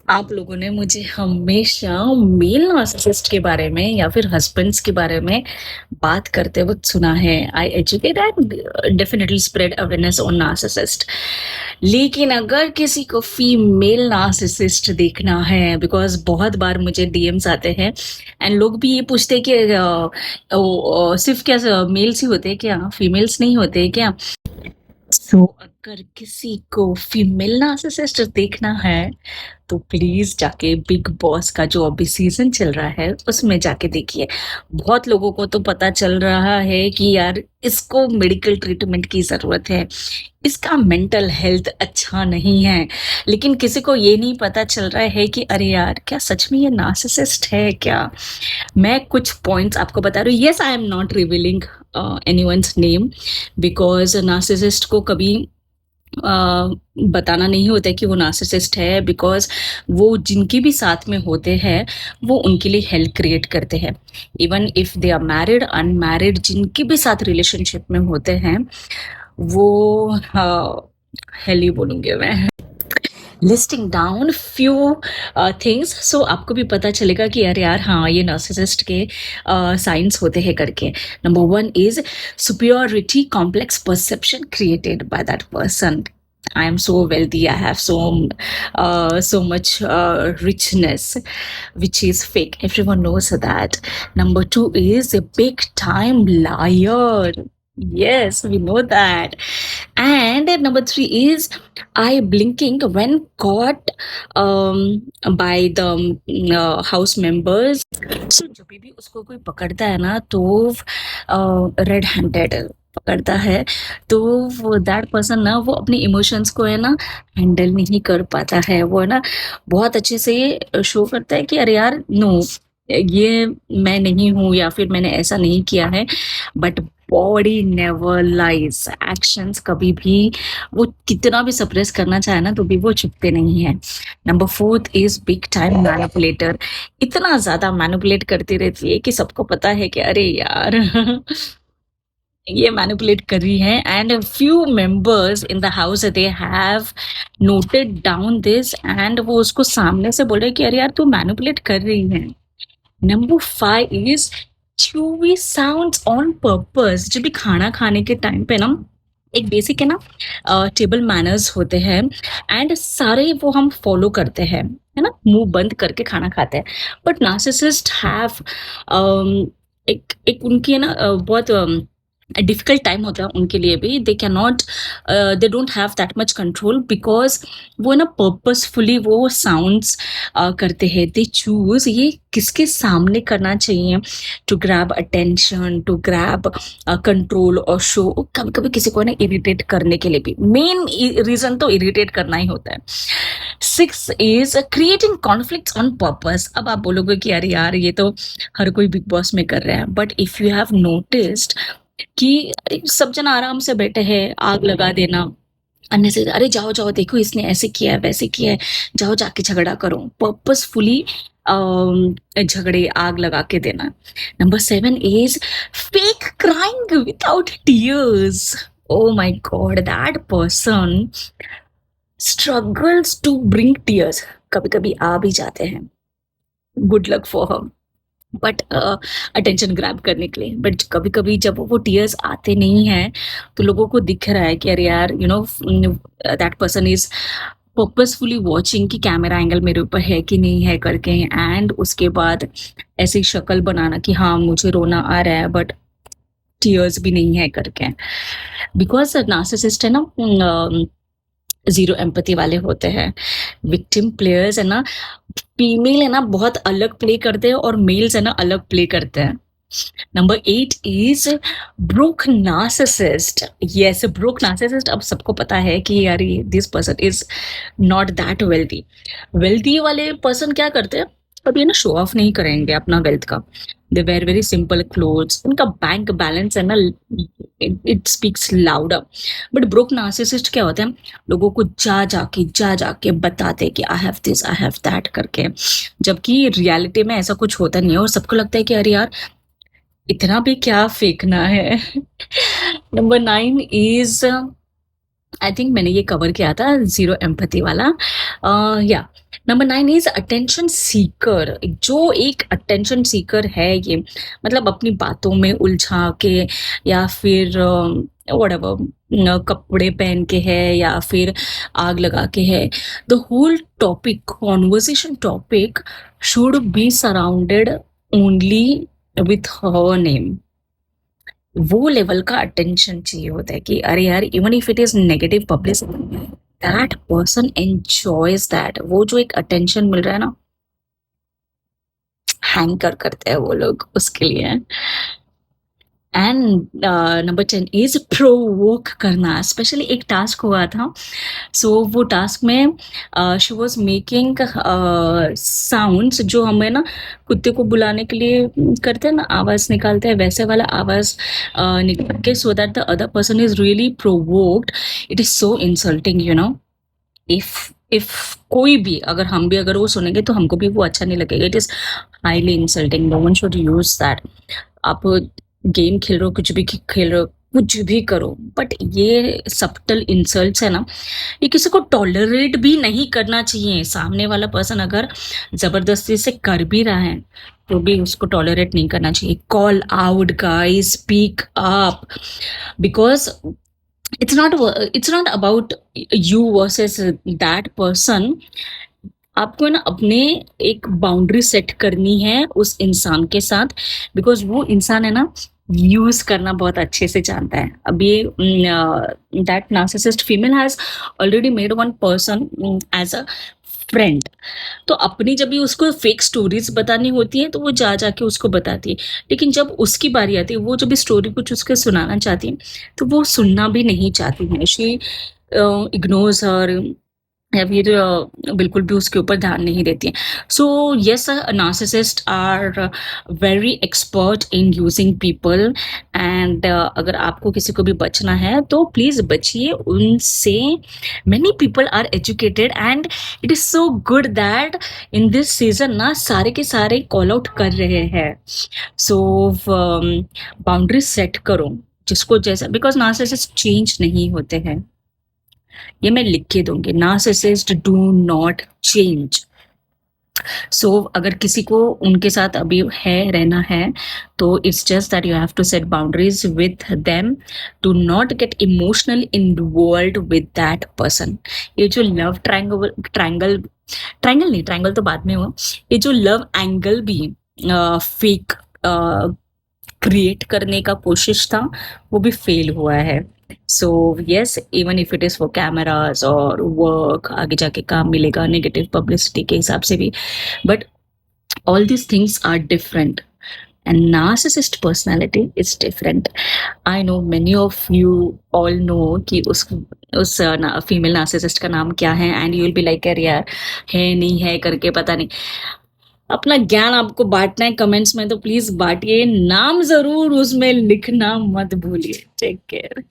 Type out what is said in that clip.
आप लोगों ने मुझे हमेशा मेल नार्सिसिस्ट के बारे में या फिर हस्बैंड्स के बारे में बात करते वक्त सुना है। I educate and definitely spread awareness on narcissist. लेकिन अगर किसी को फीमेल नार्सिसिस्ट देखना है, बिकॉज बहुत बार मुझे डीएम्स आते हैं एंड लोग भी ये पूछते हैं कि सिर्फ क्या मेल्स ही होते हैं क्या, फीमेल्स नहीं होते हैं क्या। सो अगर किसी को फीमेल नार्सिसिस्ट देखना है तो प्लीज जाके बिग बॉस का जो अभी सीजन चल रहा है उसमें जाके देखिए। बहुत लोगों को तो पता चल रहा है कि यार इसको मेडिकल ट्रीटमेंट की जरूरत है, इसका मेंटल हेल्थ अच्छा नहीं है, लेकिन किसी को ये नहीं पता चल रहा है कि अरे यार क्या सच में ये नार्सिसिस्ट है क्या। मैं कुछ पॉइंट्स आपको बता रही हूँ। Yes, I am not revealing anyone's name, because narcissist को कभी बताना नहीं होता है कि वो नार्सिसिस्ट है, बिकॉज वो जिनके भी साथ में होते हैं वो उनके लिए हेल्प क्रिएट करते हैं। Even if they are married unmarried, जिनके भी साथ रिलेशनशिप में होते हैं वो हेल ही बोलूंगी मैं, लिस्टिंग डाउन फ्यू थिंग्स, सो आपको भी पता चलेगा कि यार यार हाँ ये नार्सिसिस्ट के साइंस होते हैं करके। Number one is superiority complex perception created by that person. I am so wealthy. I have so much richness, which is fake. Everyone knows that. Number two is a big time liar. Yes, we know that. And number three is eye blinking when caught by the house members. So जब भी उसको कोई पकड़ता है ना तो red handed पकड़ता है, तो वो दैट पर्सन ना वो अपने इमोशंस को है ना हैंडल नहीं कर पाता है। वो है ना बहुत अच्छे से शो करता है कि अरे यार नो, ये मैं नहीं हूँ या फिर मैंने ऐसा नहीं किया है, but body never lies. Actions कभी भी वो कितना भी सप्रेस करना चाहे ना तो भी वो चुपते नहीं है। Number fourth is big time manipulator. इतना ज्यादा मैनिपुलेट करती रहती है कि सबको पता है कि अरे यार ये मैनिपुलेट कर रही है। And few members in the house they have noted down this and वो उसको सामने से बोल रहे कि अरे यार तू मैनिपुलेट कर रही है। Number five is chewy sounds on purpose. जब भी खाना खाने के टाइम पे ना एक बेसिक है ना टेबल मैनर्स होते हैं एंड सारे वो हम फॉलो करते हैं, है ना, मुंह बंद करके खाना खाते हैं। बट नार्सिसिस्ट हैव एक एक उनकी है ना बहुत डिफिकल्ट टाइम होता है उनके लिए भी। They can not, they don't have that much control, because वो ना पर्पसफुली वो साउंड्स करते हैं। दे चूज ये किसके सामने करना चाहिए, to grab attention, to grab control और शो। कभी कभी किसी को ना इरिटेट करने के लिए भी, मेन रीजन तो इरिटेट करना ही होता है। Six is creating conflict on purpose. अब आप बोलोगे कि यार यार ये तो हर कोई बिग बॉस में कर रहा है, but if you have noticed कि अरे सब जन आराम से बैठे हैं, आग लगा देना अननेसेसरी, अरे जाओ जाओ देखो इसने ऐसे किया है वैसे किया है, जाओ जाके झगड़ा करो, पर्पसफुली झगड़े आग लगा के देना। Number seven is fake crying without tears. Oh my God, that person struggles to bring tears. कभी कभी आ भी जाते हैं, good luck for her, but attention grab करने के लिए। बट कभी कभी जब वो टीयर्स आते नहीं हैं तो लोगों को दिख रहा है कि अरे यार you know that person is purposefully watching कि कैमरा एंगल मेरे ऊपर है कि नहीं है करके, एंड उसके बाद ऐसी शक्ल बनाना कि हाँ मुझे रोना आ रहा है बट टीयर्स भी नहीं है करके। बिकॉज नार्सिसिस्ट है ना जीरो एम्पैथी वाले होते हैं। विक्टिम प्लेयर्स है ना, फीमेल है ना बहुत अलग प्ले करते हैं और मेल्स है ना अलग प्ले करते हैं। Number eight is broke narcissist. Yes, broke narcissist. अब सबको पता है कि यार this person is not that wealthy. Wealthy वाले पर्सन क्या करते हैं, कभी ना शो ऑफ नहीं करेंगे अपना वेल्थ का। दे वेयर वेरी सिंपल क्लोथ्स, उनका बैंक बैलेंस है ना it speaks louder. But broke narcissist क्या होते हैं, लोगों को जा जाके बताते कि I have this I have that करके, जबकि रियलिटी में ऐसा कुछ होता नहीं है और सबको लगता है कि अरे यार इतना भी क्या फेंकना है। Number nine is, I think मैंने ये कवर किया था जीरो एम्पैथी वाला, या नंबर 9 इज अटेंशन सीकर। जो एक अटेंशन सीकर है ये, मतलब अपनी बातों में उलझा के या फिर व्हाटएवर कपड़े पहन के है या फिर आग लगा के है, the whole topic, conversation topic should be surrounded only with her name. वो लेवल का अटेंशन चाहिए होता है कि अरे यार, even if it is negative publicity, that person enjoys that. वो जो एक अटेंशन मिल रहा है ना, हैंकर करते हैं वो लोग उसके लिए। एंड नंबर 10 इज प्रोवोक करना। स्पेशली एक टास्क हुआ था, सो वो टास्क में शी वॉज मेकिंग साउंड्स जो हमें ना कुत्ते को बुलाने के लिए करते हैं ना, आवाज निकालते हैं, वैसे वाला आवाज निकाल के, so that the other person is really provoked. It is so insulting, you know. If कोई भी, अगर हम भी अगर वो सुनेंगे तो हमको भी वो अच्छा नहीं लगेगा। It is highly insulting, no one should use that. आप गेम खेल रहे हो, कुछ भी खेल रहे हो, कुछ भी करो, बट ये सब्टल इंसल्ट्स है ना, ये किसी को टॉलरेट भी नहीं करना चाहिए। सामने वाला पर्सन अगर जबरदस्ती से कर भी रहा है तो भी उसको टॉलरेट नहीं करना चाहिए। Call out guys, speak up, because it's not about you versus that person। आपको ना अपने एक बाउंड्री सेट करनी है उस इंसान के साथ, बिकॉज वो इंसान है ना, यूज करना बहुत अच्छे से जानता है। अब ये that narcissist female has already made one person as a friend. तो अपनी जब भी उसको फेक स्टोरीज बतानी होती है तो वो जा जाके उसको बताती है, लेकिन जब उसकी बारी आती है, वो जब भी स्टोरी कुछ उसके सुनाना चाहती है तो वो सुनना भी नहीं चाहती है। शी इग्नोर्स हर, या फिर बिल्कुल भी उसके ऊपर ध्यान नहीं देती है। So yes, narcissist are very expert in using people. And अगर आपको किसी को भी बचना है तो प्लीज बचिए उनसे। Many people are educated and it is so good that in this season ना सारे के सारे कॉल आउट कर रहे हैं। सो बाउंड्री सेट करो जिसको जैसा, बिकॉज नार्सिसिस्ट चेंज नहीं होते हैं। ये मैं लिख के दूंगी, नार्सिसिस्ट डू नॉट चेंज। सो अगर किसी को उनके साथ अभी है रहना है तो it's just that you have to set boundaries with them, do not get emotional involved with that person. ये जो लव ट्रायंगल ट्रायंगल ट्रायंगल नहीं, ट्रायंगल तो बाद में हुआ, ये जो लव एंगल भी फेक क्रिएट करने का कोशिश था वो भी फेल हुआ है। So yes, even if it is for cameras और वर्क, आगे जाके काम मिलेगा नेगेटिव पब्लिसिटी के हिसाब से भी, but all these things are different and narcissist personality is different। I know many of you all know कि उस फीमेल नार्सिसिस्ट का नाम क्या है, and you will be like अरे यार है नहीं है करके पता नहीं। अपना ज्ञान आपको बांटना है कमेंट्स में तो प्लीज बांटिए, नाम जरूर उसमें लिखना मत भूलिए। Take care.